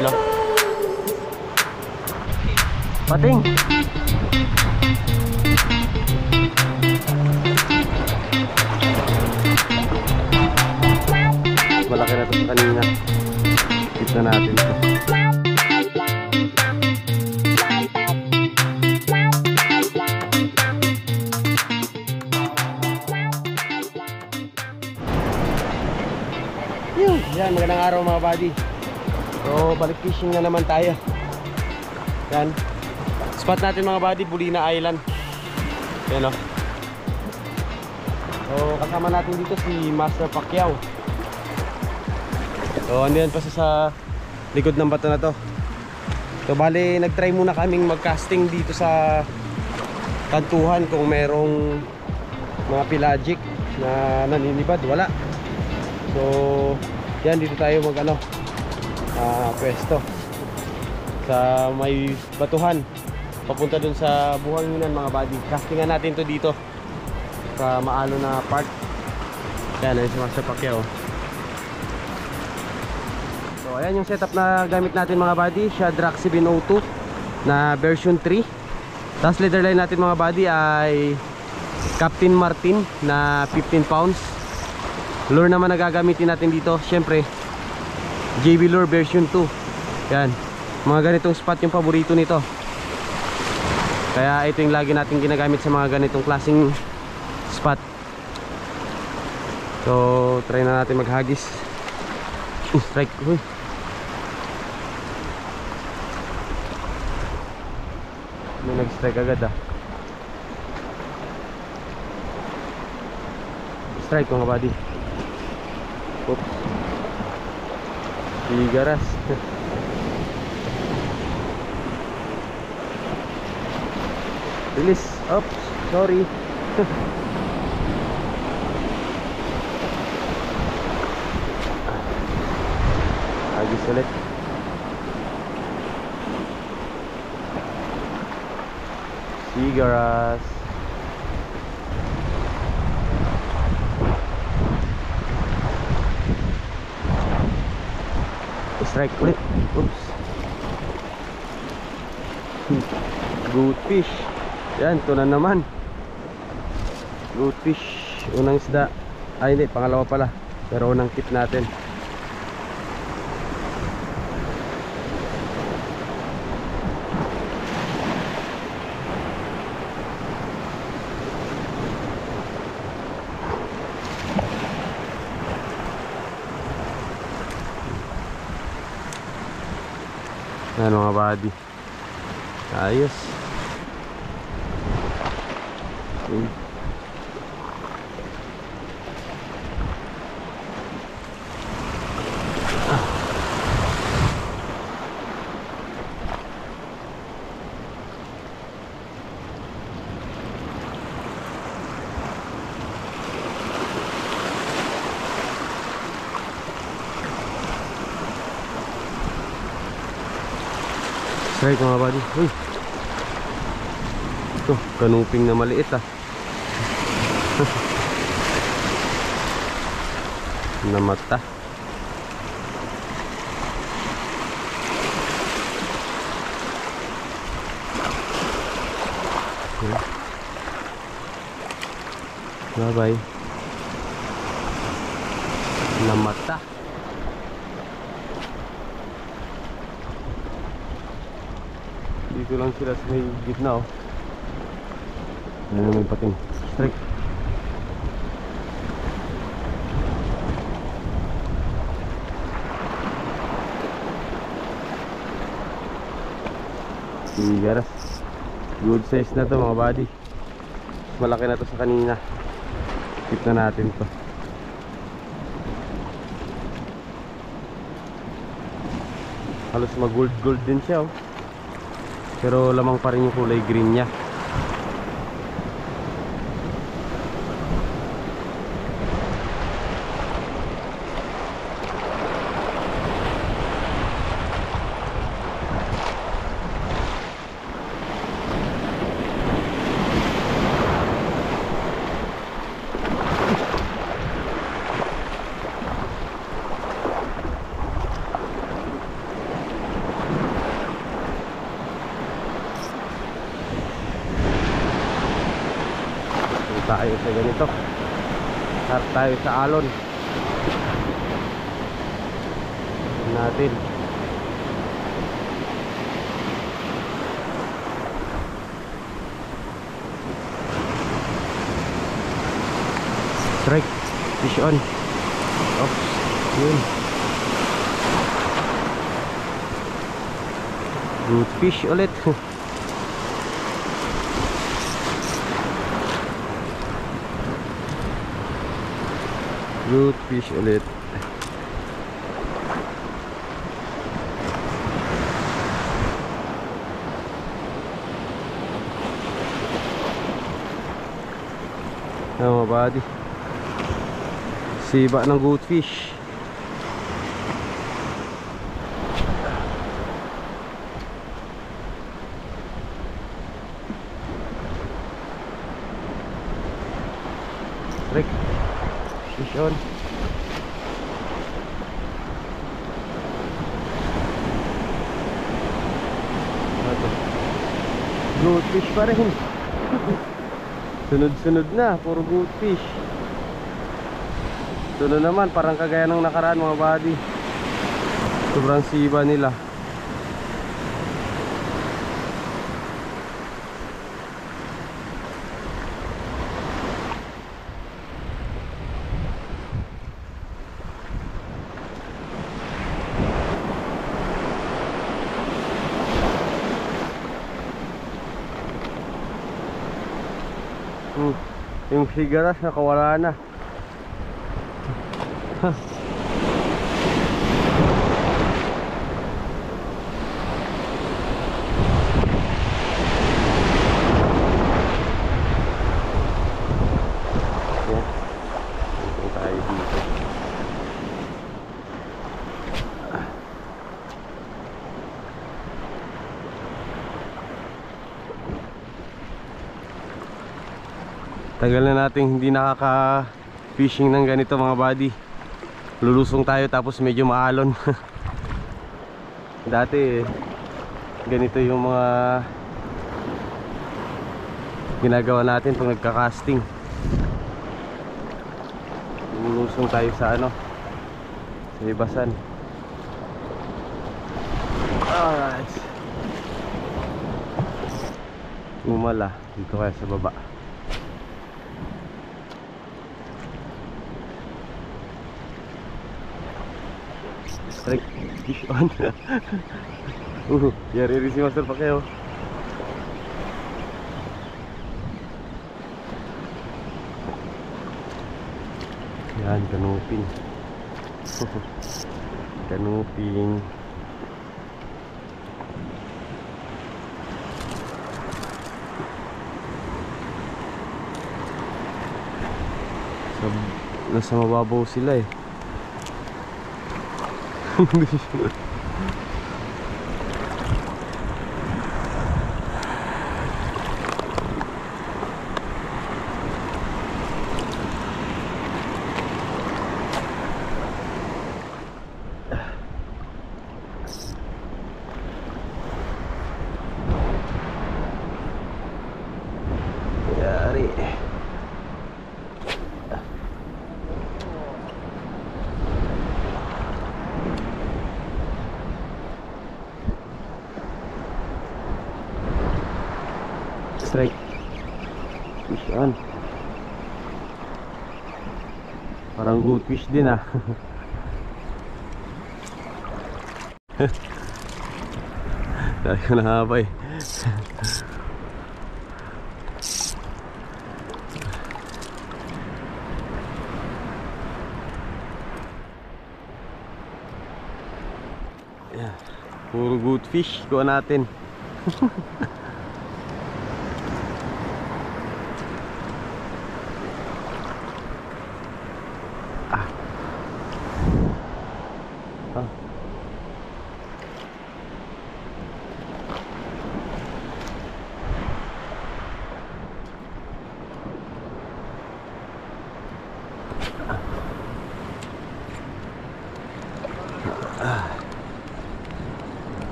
Ayan o. Pating. Malaki na ito sa kanina. Hit na natin ito. Yan, magandang araw mga buddy. So balik fishing na naman tayo. Yan, spot natin mga buddy, Bulina Island. Yan o. So kasama natin dito si Master Pacquiao. So andiyan pa sa likod ng bato na to. So bali nagtry muna kaming mag-casting dito sa kantuhan kung merong mga pelagic na naninibad. Wala. So yan, dito tayo mag pwesto sa may batuhan papunta dun sa Buhanginan mga buddy. Castingan natin to dito sa maalo na park. Yan, ayun si Master Pacquiao. So ayan yung setup na gamit natin mga buddy, Shadrack 702 na version 3. Tapos leader line natin mga buddy ay Captain Martin na 15 pounds. Lure naman na gagamitin natin dito, syempre JB Lure version 2. Yan, mga ganitong spot yung paborito nito. Kaya ito yung lagi natin ginagamit sa mga ganitong klaseng spot. So try na natin maghagis. Strike. Uy. May nag-strike agad ah. Strike mga buddy. Oops. Sigaras. Release. Oops. Sorry. Agis ulit. Sigaras. Strike ulit. Oops. Good fish. Yan, ito na naman. Good fish. Unang isda. Ay hindi, pangalawa pala. Pero unang tip natin. Ayan mga buddy. Ayos. Strike mga buddy. Uy. Ito, kanuping na maliit ah. Namata. Bye bye. Namata. Dito lang sila sa may gitna oh. Ano naman pating. Strike. Sigaras. Good size na to mga buddy. Malaki na to sa kanina. Tip na natin to. Halos mag gold din siya oh. Pero lamang pa rin yung kulay green niya. tayo sa ganito. Harap tayo sa alon natin. Strike, fish on. Oops, yun. Good fish ulit. Good fish ulit. Mga buddy, siba ng good fish. Rick, fish on. Good fish pa rin. Sunod-sunod na, puro good fish. Ito na naman, parang kagaya ng nakaraan mga buddy. Sobrang siba nila. Yung sigaras nakawala na. Tayo dito. Tagal na natin hindi nakaka-fishing ng ganito mga buddy. Lulusong tayo tapos medyo maalon. Dati ganito yung mga ginagawa natin pag nagka-casting. Lulusong tayo sa sa ibasan. Alright. Umala dito kaya sa baba. Strike, fish on. Yari rin si Master Pacquiao. Yan, kanuping. Kanuping. Nasa mababaw sila eh. Yari. Strike, fish on. Parang good fish din ah. Dahil ko nahaba eh. Yeah. Puro good fish kuha natin.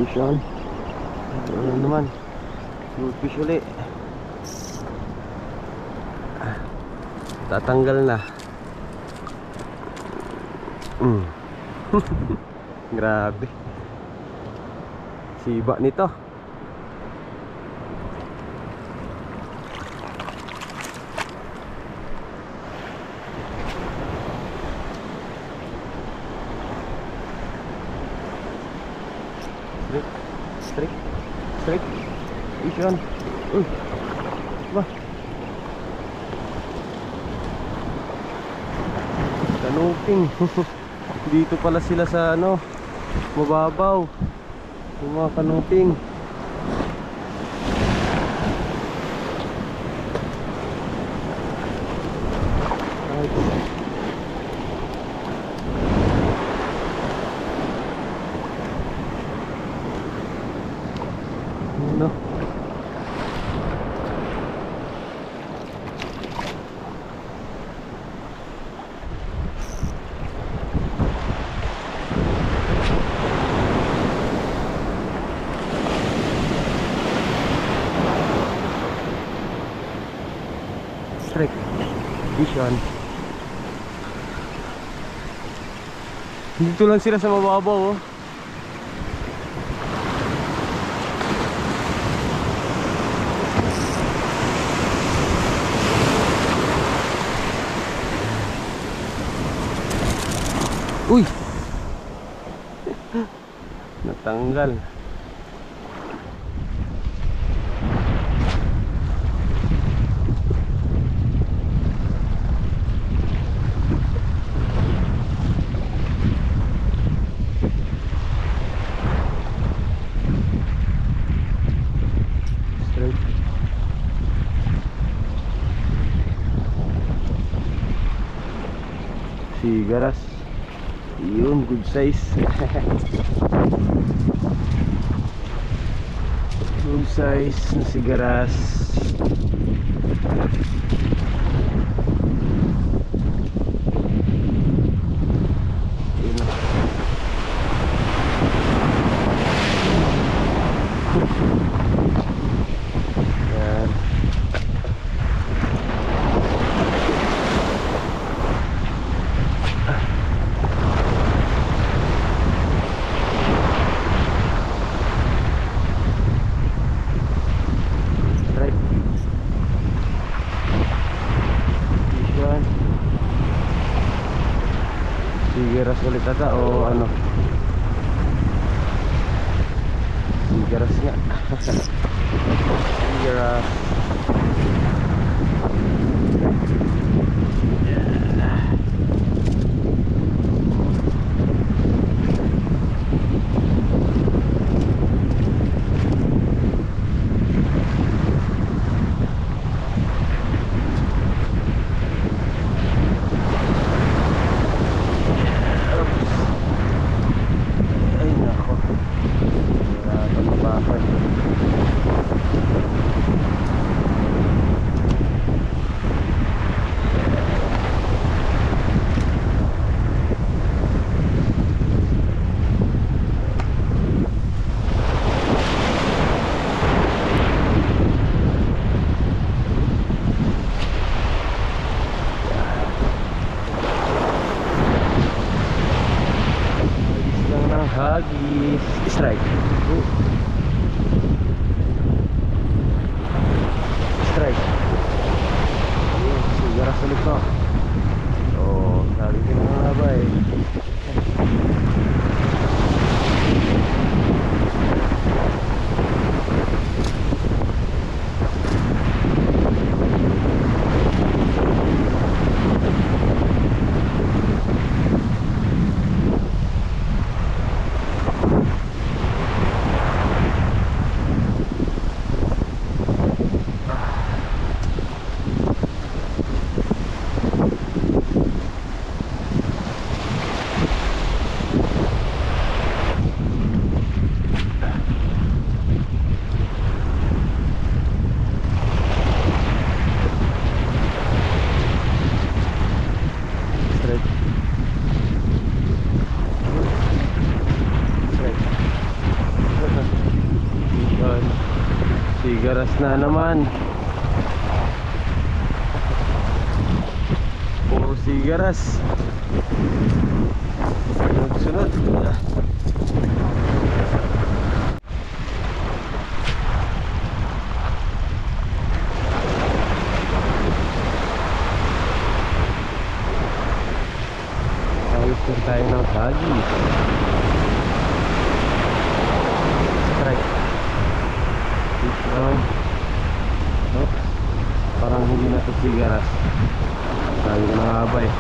Fish on. Ano naman? Goldfish uli. Tatanggal na. Grabe. Siba nito. Straight. Fish on. Ba. Kanuping. Dito pala sila sa ano, mababaw. Yung mga kanuping. Ano? Strike. Vision. Dito lang sila sa mababaw, oh. Uy! Natanggal. Sigaras. Yun, good size. Good size na sigaras. Yun na. Yan. Sigaras ulit ata o ano? Sigaras nga. Sigaras. Hagis. Strike. Strike. Ayun, sigaras ulit ko. Oh, sabi ko na nga ba eh. Sigaras na naman. Puro sigaras. Sunod-sunod. Ayos din tayo ng hagi. Strike. Dito naman. Oh, parang hindi na ito sigaras. Sabi ko nakahaba eh.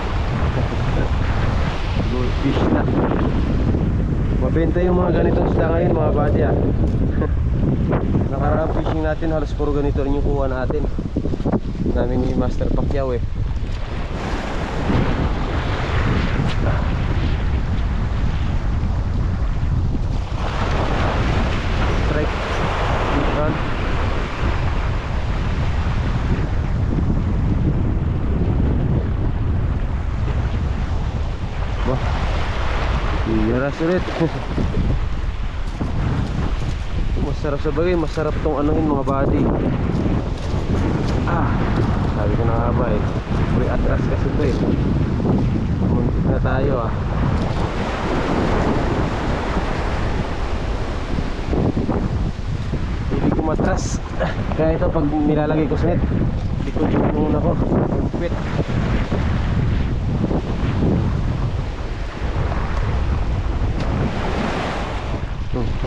Goldfish na. Mabenta yung mga ganitong isda ngayon mga buddy ah. Nakarang fishing natin halos puro ganito rin yung kuha natin. Namin ni Master Pacquiao eh. Strike. Run. Wah, sigaras ulit. Masarap sa bagay, masarap tong anuhin mga buddy. Sabi ko na nga ba eh, may atras kasi ito eh. Muntik na tayo ah. Hindi ko matras. Kaya ito pag nilalagay ko sa net, likod yung muna ko, quit.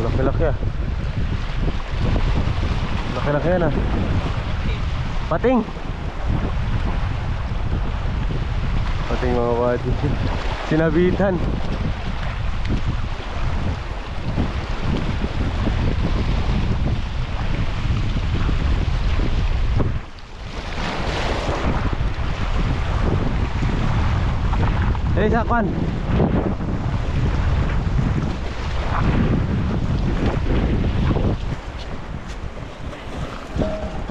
Laki-laki ah. Laki-laki yan ah. Pating! Pating mga buddy. Sinabitan. Eh, sakwan!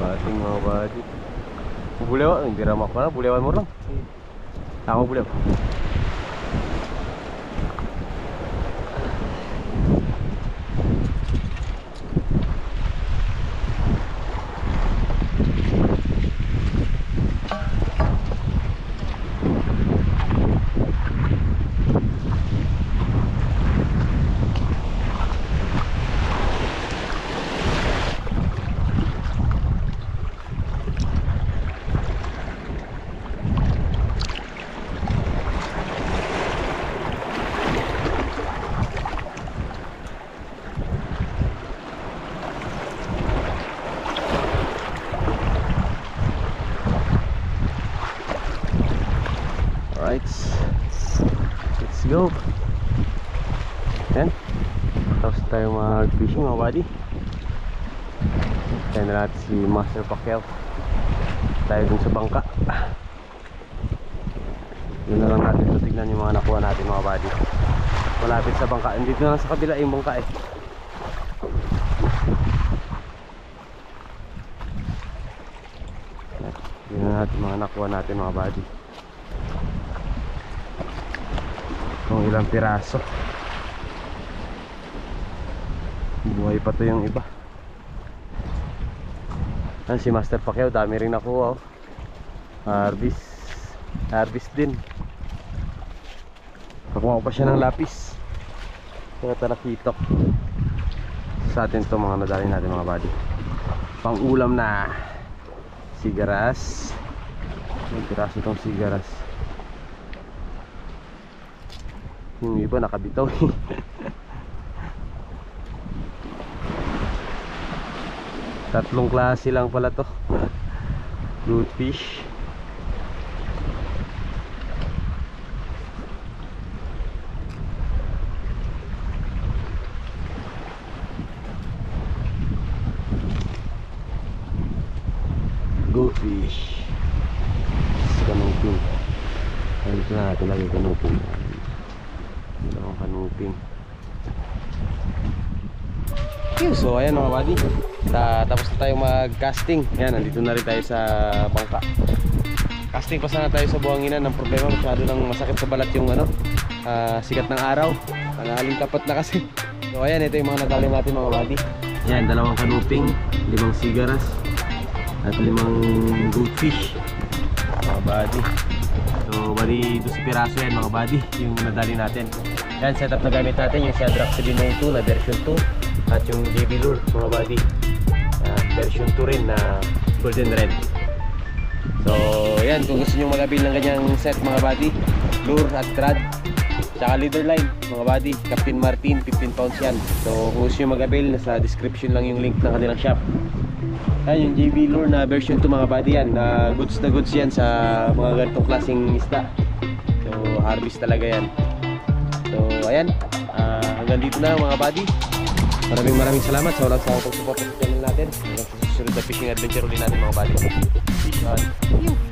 Pating mga buddy. Bulewa, hindi ramak ka na, bulewan mo lang. Ako bulew. Alright, let's go. Yan, tapos tayo mag-fishing mga buddy. Tayo na natin si Master Pacquiao. Tayo dun sa bangka. Yun na lang natin ito, tignan yung mga nakuha natin mga buddy. Malapit sa bangka, dito na lang sa kabila yung bangka eh. Yun na natin mga nakuha natin mga buddy. Kung ilang piraso. Buhay pa to yung iba. Si Master Pacquiao, dami rin nakuha oh. Harvest din. Nakuha ko pa siya ng lapis. Kaya talakitok. Sa atin to mga nadali natin mga buddy. Pang ulam na sigaras. May piraso tong sigaras. Yung iba nakabitaw eh. Tatlong klase lang pala to. Bluefish. Goldfish. Kanuping. Ayun na natin lagi kanuping. Dalawang kanuping. So ayan mga buddy, tapos na tayo mag-casting. Yan, nandito na rin tayo sa bangka. Casting pa sana tayo sa buhanginan. Ang problema, masyado lang masakit sa balat yung sikat ng araw. Tanghaling tapat na kasi. So ayan, ito yung mga nadali natin mga buddy. Yan, dalawang kanuping. 5 sigaras at 5 goldfish mga buddy. So bali 12 piraso yan mga buddy yung nadali natin. Yan, setup na gamit natin yung Shadrack 702 na version 2 at yung JB Lure mga buddy, version 2 rin na golden red. So yan, kung gusto nyo mag-avail ng ganyang set mga buddy, lure at rod tsaka leader line mga buddy, Captain Martin 15 pounds yan. So kung gusto nyo mag-avail, nasa description lang yung link ng kanilang shop. Yan yung JB Lure na version 2 mga buddy yan, na goods yan sa mga ganitong klaseng isda. So harvest talaga yan. So ayan, hanggang dito na mga buddy. Maraming salamat sa walang sawang pagsuporta sa channel natin. Hanggang sa susunod na fishing adventure ulit natin mga buddy. Peace out.